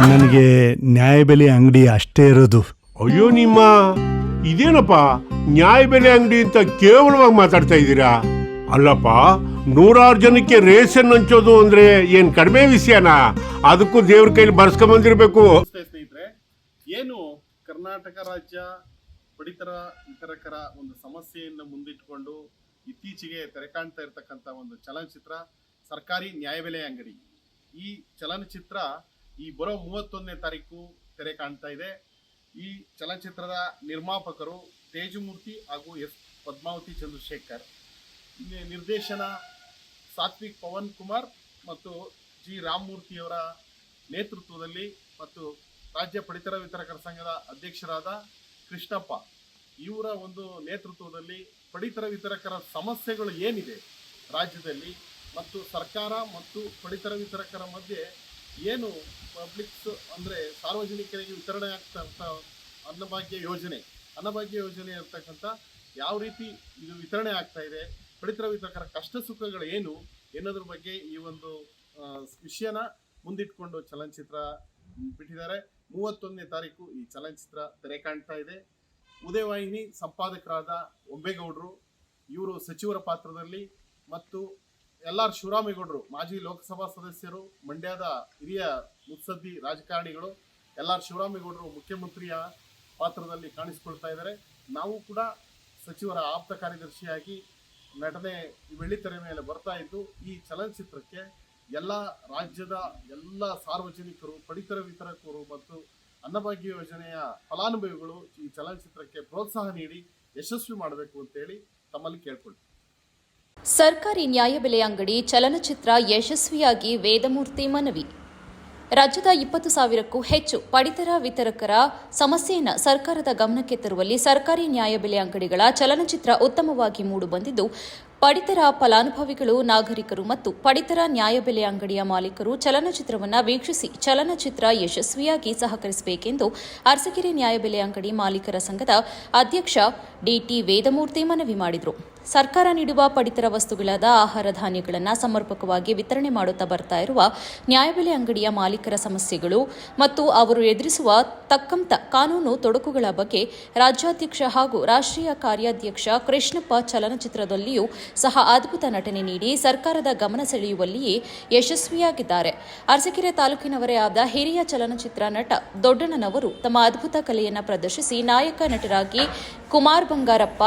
ನನಗೆ ನ್ಯಾಯಬೆಲೆ ಅಂಗಡಿ ಅಷ್ಟೇ ಇರೋದು. ಅಯ್ಯೋ ನಿಮ್ಮ ಇದೇನಪ್ಪ ನ್ಯಾಯಬೆಲೆ ಅಂಗಡಿ ಅಂತ ಕೇವಲವಾಗಿ ಮಾತಾಡ್ತಾ ಇದ್ದೀರಾ? ಅಲ್ಲಪ್ಪ, 100 ಜನಕ್ಕೆ ರೇಷನ್ ಹಂಚೋದು ಅಂದ್ರೆ ಏನ್ ಕಡಿಮೆ ವಿಷಯನಾ? ಅದಕ್ಕೂ ದೇವ್ರ ಕೈಲಿ ಬರ್ಸ್ಕೊಂಡ್ ಬಂದಿರ್ಬೇಕು. ಸ್ನೇಹಿತರೆ, ಏನು ಕರ್ನಾಟಕ ರಾಜ್ಯ ಪಡಿತರ ವಿತರಕರ ಒಂದು ಸಮಸ್ಯೆಯನ್ನು ಮುಂದಿಟ್ಟುಕೊಂಡು ಇತ್ತೀಚೆಗೆ ತೆರೆ ಕಾಣ್ತಾ ಇರತಕ್ಕಂಥ ಒಂದು ಚಲನಚಿತ್ರ ಸರ್ಕಾರಿ ನ್ಯಾಯಬೆಲೆ ಅಂಗಡಿ. ಈ ಚಲನಚಿತ್ರ ಈ ಬರೋ 31ನೇ ತಾರೀಕು ತೆರೆ ಕಾಣ್ತಾ ಇದೆ. ಈ ಚಲನಚಿತ್ರದ ನಿರ್ಮಾಪಕರು ತೇಜಮೂರ್ತಿ ಹಾಗೂ ಎಸ್ ಪದ್ಮಾವತಿ ಚಂದ್ರಶೇಖರ್. ನಿರ್ದೇಶನ ಸಾತ್ವಿಕ್ ಪವನ್ ಕುಮಾರ್ ಮತ್ತು ಜಿ ರಾಮಮೂರ್ತಿಯವರ ನೇತೃತ್ವದಲ್ಲಿ ಮತ್ತು ರಾಜ್ಯ ಪಡಿತರ ವಿತರಕರ ಸಂಘದ ಅಧ್ಯಕ್ಷರಾದ ಕೃಷ್ಣಪ್ಪ ಇವರ ಒಂದು ನೇತೃತ್ವದಲ್ಲಿ ಪಡಿತರ ವಿತರಕರ ಸಮಸ್ಯೆಗಳು ಏನಿದೆ ರಾಜ್ಯದಲ್ಲಿ ಮತ್ತು ಸರ್ಕಾರ ಮತ್ತು ಪಡಿತರ ವಿತರಕರ ಮಧ್ಯೆ ಏನು ಪಬ್ಲಿಕ್ಸ್ ಅಂದರೆ ಸಾರ್ವಜನಿಕರಿಗೆ ವಿತರಣೆ ಆಗ್ತಕ್ಕಂಥ ಅನ್ನಭಾಗ್ಯ ಯೋಜನೆ ಇರ್ತಕ್ಕಂಥ ಯಾವ ರೀತಿ ಇದು ವಿತರಣೆ ಆಗ್ತಾ ಇದೆ, ಪಡಿತರ ವಿತರಕರ ಕಷ್ಟ ಸುಖಗಳು ಏನು ಎನ್ನೋದ್ರ ಬಗ್ಗೆ ಈ ಒಂದು ವಿಷಯನ ಮುಂದಿಟ್ಕೊಂಡು ಚಲನಚಿತ್ರ ಬಿಟ್ಟಿದ್ದಾರೆ. 31ನೇ ತಾರೀಕು ಈ ಚಲನಚಿತ್ರ ತೆರೆ ಕಾಣ್ತಾ ಇದೆ. ಉದಯವಾಹಿನಿ ಸಂಪಾದಕರಾದ ಒಂಬೇಗೌಡರು ಇವರು ಸಚಿವರ ಪಾತ್ರದಲ್ಲಿ ಮತ್ತು ಎಲ್.ಆರ್. ಶಿವರಾಮೇಗೌಡರು ಮಾಜಿ ಲೋಕಸಭಾ ಸದಸ್ಯರು, ಮಂಡ್ಯದ ಹಿರಿಯ ಮುತ್ಸದ್ದಿ ರಾಜಕಾರಣಿಗಳು ಎಲ್.ಆರ್. ಶಿವರಾಮೇಗೌಡರು ಮುಖ್ಯಮಂತ್ರಿಯ ಪಾತ್ರದಲ್ಲಿ ಕಾಣಿಸಿಕೊಳ್ತಾ ಇದ್ದಾರೆ. ನಾವು ಕೂಡ ಸಚಿವರ ಆಪ್ತ ಕಾರ್ಯದರ್ಶಿಯಾಗಿ ನಟನೆ ಬೆಳ್ಳಿತೆರೆ ಮೇಲೆ ಬರ್ತಾ ಇದ್ದು ಈ ಚಲನಚಿತ್ರಕ್ಕೆ ಎಲ್ಲ ರಾಜ್ಯದ ಎಲ್ಲ ಸಾರ್ವಜನಿಕರು, ಪಡಿತರ ವಿತರಕರು ಮತ್ತು ಅನ್ನಭಾಗ್ಯ ಯೋಜನೆಯ ಫಲಾನುಭವಿಗಳು ಈ ಚಲನಚಿತ್ರಕ್ಕೆ ಪ್ರೋತ್ಸಾಹ ನೀಡಿ ಯಶಸ್ವಿ ಮಾಡಬೇಕು ಅಂತೇಳಿ ತಮ್ಮಲ್ಲಿ ಕೇಳ್ಕೊಳ್ತೀವಿ. ಸರ್ಕಾರಿ ನ್ಯಾಯಬೆಲೆ ಅಂಗಡಿ ಚಲನಚಿತ್ರ ಯಶಸ್ವಿಯಾಗಿ ವೇದಮೂರ್ತಿ ಮನವಿ. ರಾಜ್ಯದ 20,000ಕ್ಕೂ ಹೆಚ್ಚು ಪಡಿತರ ವಿತರಕರ ಸಮಸ್ಯೆಯನ್ನು ಸರ್ಕಾರದ ಗಮನಕ್ಕೆ ತರುವಲ್ಲಿ ಸರ್ಕಾರಿ ನ್ಯಾಯಬೆಲೆ ಅಂಗಡಿಗಳ ಚಲನಚಿತ್ರ ಉತ್ತಮವಾಗಿ ಮೂಡಿಬಂದಿದ್ದು, ಪಡಿತರ ಫಲಾನುಭವಿಗಳು, ನಾಗರಿಕರು ಮತ್ತು ಪಡಿತರ ನ್ಯಾಯಬೆಲೆ ಅಂಗಡಿಯ ಮಾಲೀಕರು ಚಲನಚಿತ್ರವನ್ನು ವೀಕ್ಷಿಸಿ ಚಲನಚಿತ್ರ ಯಶಸ್ವಿಯಾಗಿ ಸಹಕರಿಸಬೇಕೆಂದು ಅರಸಕೆರೆ ನ್ಯಾಯಬೆಲೆ ಅಂಗಡಿ ಮಾಲೀಕರ ಸಂಘದ ಅಧ್ಯಕ್ಷ ಡಿಟಿ ವೇದಮೂರ್ತಿ ಮನವಿ ಮಾಡಿದರು. ಸರ್ಕಾರ ನೀಡುವ ಪಡಿತರ ವಸ್ತುಗಳಾದ ಆಹಾರ ಧಾನ್ಯಗಳನ್ನು ಸಮರ್ಪಕವಾಗಿ ವಿತರಣೆ ಮಾಡುತ್ತಾ ಬರ್ತಾ ಇರುವ ನ್ಯಾಯಬೆಲೆ ಅಂಗಡಿಯ ಮಾಲೀಕರ ಸಮಸ್ಯೆಗಳು ಮತ್ತು ಅವರು ಎದುರಿಸುವ ತಕ್ಕಂತ ಕಾನೂನು ತೊಡಕುಗಳ ಬಗ್ಗೆ ರಾಜ್ಯಾಧ್ಯಕ್ಷ ಹಾಗೂ ರಾಷ್ಟ್ರೀಯ ಕಾರ್ಯಾಧ್ಯಕ್ಷ ಕೃಷ್ಣಪ್ಪ ಚಲನಚಿತ್ರದಲ್ಲಿಯೂ ಸಹ ಅದ್ಭುತ ನಟನೆ ನೀಡಿ ಸರ್ಕಾರದ ಗಮನ ಸೆಳೆಯುವಲ್ಲಿಯೇ ಯಶಸ್ವಿಯಾಗಿದ್ದಾರೆ. ಅರಸಕೆರೆ ತಾಲೂಕಿನವರೇ ಆದ ಹಿರಿಯ ಚಲನಚಿತ್ರ ನಟ ದೊಡ್ಡಣ್ಣನವರು ತಮ್ಮ ಅದ್ಭುತ ಕಲೆಯನ್ನು ಪ್ರದರ್ಶಿಸಿ ನಾಯಕ ನಟರಾಗಿ ಕುಮಾರ್ ಬಂಗಾರಪ್ಪ,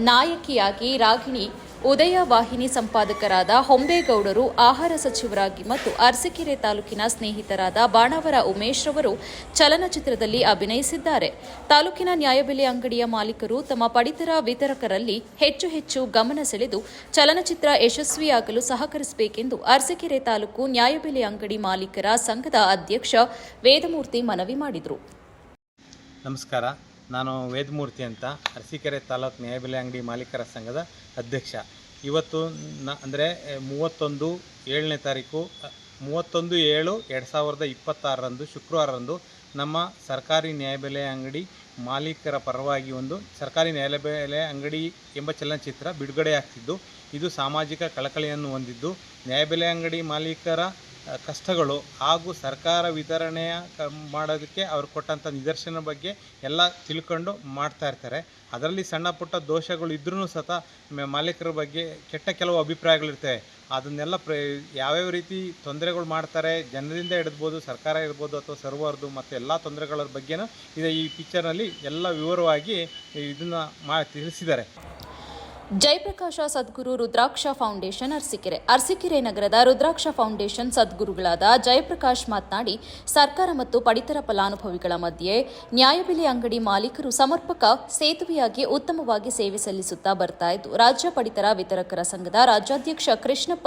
ನಾಯಕಿಯಾಗಿ ರಾಗಿಣಿ, ಉದಯ ವಾಹಿನಿ ಸಂಪಾದಕರಾದ ಹೊಂಬೇಗೌಡರು, ಆಹಾರ ಸಚಿವರಾಗಿ ಮತ್ತು ಅರಸಕೆರೆ ತಾಲೂಕಿನ ಸ್ನೇಹಿತರಾದ ಬಾಣಾವರ ಉಮೇಶ್ ರವರು ಚಲನಚಿತ್ರದಲ್ಲಿ ಅಭಿನಯಿಸಿದ್ದಾರೆ. ತಾಲೂಕಿನ ನ್ಯಾಯಬೆಲೆ ಅಂಗಡಿಯ ಮಾಲೀಕರು ತಮ್ಮ ಪಡಿತರ ವಿತರಕರಲ್ಲಿ ಹೆಚ್ಚು ಹೆಚ್ಚು ಗಮನ ಸೆಳೆದು ಚಲನಚಿತ್ರ ಯಶಸ್ವಿಯಾಗಲು ಸಹಕರಿಸಬೇಕೆಂದು ಅರಸಕೆರೆ ತಾಲೂಕು ನ್ಯಾಯಬೆಲೆ ಅಂಗಡಿ ಮಾಲೀಕರ ಸಂಘದ ಅಧ್ಯಕ್ಷ ವೇದಮೂರ್ತಿ ಮನವಿ ಮಾಡಿದರು. ನಮಸ್ಕಾರ, ನಾನು ವೇದಮೂರ್ತಿ ಅಂತ, ಅರಸೀಕೆರೆ ತಾಲೂಕು ನ್ಯಾಯಬೆಲೆ ಅಂಗಡಿ ಮಾಲೀಕರ ಸಂಘದ ಅಧ್ಯಕ್ಷ. ಇವತ್ತು ಅಂದರೆ 31/7ನೇ ತಾರೀಕು 31/7/2026 ಶುಕ್ರವಾರರಂದು ನಮ್ಮ ಸರ್ಕಾರಿ ನ್ಯಾಯಬೆಲೆ ಅಂಗಡಿ ಮಾಲೀಕರ ಪರವಾಗಿ ಒಂದು ಸರ್ಕಾರಿ ನ್ಯಾಯಬೆಲೆ ಅಂಗಡಿ ಎಂಬ ಚಲನಚಿತ್ರ ಬಿಡುಗಡೆಯಾಗ್ತಿದ್ದು, ಇದು ಸಾಮಾಜಿಕ ಕಳಕಳಿಯನ್ನು ಹೊಂದಿದ್ದು ನ್ಯಾಯಬೆಲೆ ಅಂಗಡಿ ಮಾಲೀಕರ ಕಷ್ಟಗಳು ಹಾಗೂ ಸರ್ಕಾರ ವಿತರಣೆಯ ಮಾಡೋದಕ್ಕೆ ಅವರು ಕೊಟ್ಟಂಥ ನಿದರ್ಶನ ಬಗ್ಗೆ ಎಲ್ಲ ತಿಳ್ಕೊಂಡು ಮಾಡ್ತಾ ಇರ್ತಾರೆ. ಅದರಲ್ಲಿ ಸಣ್ಣ ಪುಟ್ಟ ದೋಷಗಳು ಇದ್ರೂ ಸಹ ಮಾಲೀಕರ ಬಗ್ಗೆ ಕೆಟ್ಟ ಕೆಲವು ಅಭಿಪ್ರಾಯಗಳಿರ್ತವೆ. ಅದನ್ನೆಲ್ಲ ಯಾವ್ಯಾವ ರೀತಿ ತೊಂದರೆಗಳು ಮಾಡ್ತಾರೆ, ಜನರಿಂದ ಹಿಡಿದ್ಬೋದು, ಸರ್ಕಾರ ಇರ್ಬೋದು ಅಥವಾ ಸರ್ವರ್ದು ಮತ್ತು ಎಲ್ಲ ತೊಂದರೆಗಳ ಬಗ್ಗೆನೂ ಇದೆ ಈ ಪಿಕ್ಚರ್ನಲ್ಲಿ ಎಲ್ಲ ವಿವರವಾಗಿ ಇದನ್ನು ತಿಳಿಸಿದ್ದಾರೆ. ಜಯಪ್ರಕಾಶ ಸದ್ಗುರು ರುದ್ರಾಕ್ಷ ಫೌಂಡೇಶನ್ ಅರಸೀಕೆರೆ ನಗರದ ರುದ್ರಾಕ್ಷ ಫೌಂಡೇಶನ್ ಸದ್ಗುರುಗಳಾದ ಜಯಪ್ರಕಾಶ್ ಮಾತನಾಡಿ, ಸರ್ಕಾರ ಮತ್ತು ಪಡಿತರ ಫಲಾನುಭವಿಗಳ ಮಧ್ಯೆ ನ್ಯಾಯಬೆಲೆ ಅಂಗಡಿ ಮಾಲೀಕರು ಸಮರ್ಪಕ ಸೇತುವೆಯಾಗಿ ಉತ್ತಮವಾಗಿ ಸೇವೆ ಸಲ್ಲಿಸುತ್ತಾ ಬರ್ತಾ ಇದ್ದು, ರಾಜ್ಯ ಪಡಿತರ ವಿತರಕರ ಸಂಘದ ರಾಜ್ಯಾಧ್ಯಕ್ಷ ಕೃಷ್ಣಪ್ಪ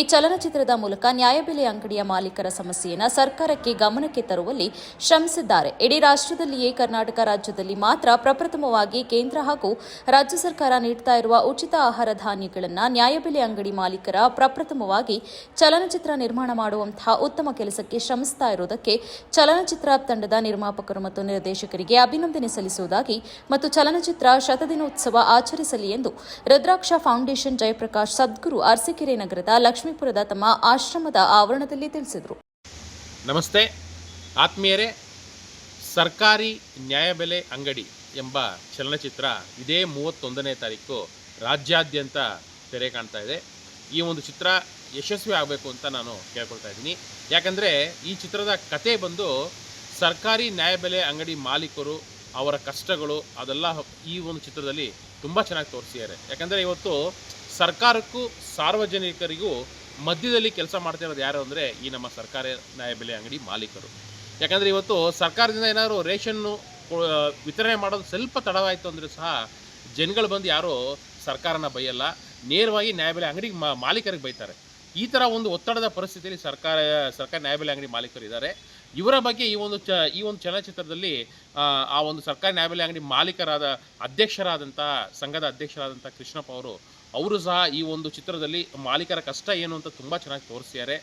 ಈ ಚಲನಚಿತ್ರದ ಮೂಲಕ ನ್ಯಾಯಬೆಲೆ ಅಂಗಡಿಯ ಮಾಲೀಕರ ಸಮಸ್ಯೆಯನ್ನು ಸರ್ಕಾರಕ್ಕೆ ಗಮನಕ್ಕೆ ತರುವಲ್ಲಿ ಶ್ರಮಿಸಿದ್ದಾರೆ. ಇಡೀ ರಾಷ್ಟ್ರದಲ್ಲಿಯೇ ಕರ್ನಾಟಕ ರಾಜ್ಯದಲ್ಲಿ ಮಾತ್ರ ಪ್ರಪ್ರಥಮವಾಗಿ ಕೇಂದ್ರ ಹಾಗೂ ರಾಜ್ಯ ಸರ್ಕಾರ ನೀಡುತ್ತಾ ಇರುವ ಉಚಿತ ಆಹಾರ ಧಾನ್ಯಗಳನ್ನು ನ್ಯಾಯಬೆಲೆ ಅಂಗಡಿ ಮಾಲೀಕರ ಪ್ರಪ್ರಥಮವಾಗಿ ಚಲನಚಿತ್ರ ನಿರ್ಮಾಣ ಮಾಡುವಂತಹ ಉತ್ತಮ ಕೆಲಸಕ್ಕೆ ಶ್ರಮಿಸುತ್ತಾ ಇರುವುದಕ್ಕೆ ಚಲನಚಿತ್ರ ತಂಡದ ನಿರ್ಮಾಪಕರು ಮತ್ತು ನಿರ್ದೇಶಕರಿಗೆ ಅಭಿನಂದನೆ ಸಲ್ಲಿಸುವುದಾಗಿ ಮತ್ತು ಚಲನಚಿತ್ರ ಶತದಿನೋತ್ಸವ ಆಚರಿಸಲಿ ಎಂದು ರುದ್ರಾಕ್ಷ ಫೌಂಡೇಶನ್ ಜಯಪ್ರಕಾಶ್ ಸದ್ಗುರು ಅರಸೀಕೆರೆ ನಗರದ ಲಕ್ಷ್ಮೀಪುರದ ತಮ್ಮ ಆಶ್ರಮದ ಆವರಣದಲ್ಲಿ ತಿಳಿಸಿದರು. ನಮಸ್ತೆ, ಆತ್ಮೀಯರೇ, ಸರ್ಕಾರಿ ನ್ಯಾಯಬೆಲೆ ಅಂಗಡಿ ಎಂಬ ಚಲನಚಿತ್ರ ಇದೇ 31ನೇ ತಾರೀಕು ರಾಜ್ಯಾದ್ಯಂತ ತೆರೆ ಕಾಣ್ತಾ ಇದೆ. ಈ ಒಂದು ಚಿತ್ರ ಯಶಸ್ವಿ ಆಗಬೇಕು ಅಂತ ನಾನು ಕೇಳ್ಕೊಳ್ತಾ ಇದ್ದೀನಿ. ಯಾಕಂದರೆ ಈ ಚಿತ್ರದ ಕತೆ ಬಂದು ಸರ್ಕಾರಿ ನ್ಯಾಯಬೆಲೆ ಅಂಗಡಿ ಮಾಲೀಕರು ಅವರ ಕಷ್ಟಗಳು ಅದೆಲ್ಲ ಈ ಒಂದು ಚಿತ್ರದಲ್ಲಿ ತುಂಬ ಚೆನ್ನಾಗಿ ತೋರಿಸಿದ್ದಾರೆ. ಯಾಕಂದರೆ ಇವತ್ತು ಸರ್ಕಾರಕ್ಕೂ ಸಾರ್ವಜನಿಕರಿಗೂ ಮಧ್ಯದಲ್ಲಿ ಕೆಲಸ ಮಾಡ್ತಿರೋದು ಯಾರು ಅಂದರೆ ಈ ನಮ್ಮ ಸರ್ಕಾರಿ ನ್ಯಾಯಬೆಲೆ ಅಂಗಡಿ ಮಾಲೀಕರು. ಯಾಕಂದರೆ ಇವತ್ತು ಸರ್ಕಾರದಿಂದ ಏನಾದರೂ ರೇಷನ್ನು ವಿತರಣೆ ಮಾಡೋದು ಸ್ವಲ್ಪ ತಡವಾಯಿತು ಅಂದರೆ ಸಹ ಜನಗಳು ಬಂದು ಯಾರೂ ಸರ್ಕಾರನ ಬೈಯಲ್ಲ, ನೇರವಾಗಿ ನ್ಯಾಯಬೆಲೆ ಅಂಗಡಿ ಮಾಲೀಕರಿಗೆ ಬೈತಾರೆ. ಈ ಥರ ಒಂದು ಒತ್ತಡದ ಪರಿಸ್ಥಿತಿಯಲ್ಲಿ ಸರ್ಕಾರಿ ನ್ಯಾಯಬೆಲೆ ಅಂಗಡಿ ಮಾಲೀಕರು ಇದ್ದಾರೆ. ಇವರ ಬಗ್ಗೆ ಈ ಒಂದು ಚಲನಚಿತ್ರದಲ್ಲಿ ಆ ಒಂದು ಸರ್ಕಾರಿ ನ್ಯಾಯಬೆಲೆ ಅಂಗಡಿ ಮಾಲೀಕರಾದ ಸಂಘದ ಅಧ್ಯಕ್ಷರಾದಂಥ ಕೃಷ್ಣಪ್ಪ ಅವರು ಸಹ ಈ ಒಂದು ಚಿತ್ರದಲ್ಲಿ ಮಾಲೀಕರ ಕಷ್ಟ ಏನು ಅಂತ ತುಂಬ ಚೆನ್ನಾಗಿ ತೋರಿಸಿದ್ದಾರೆ.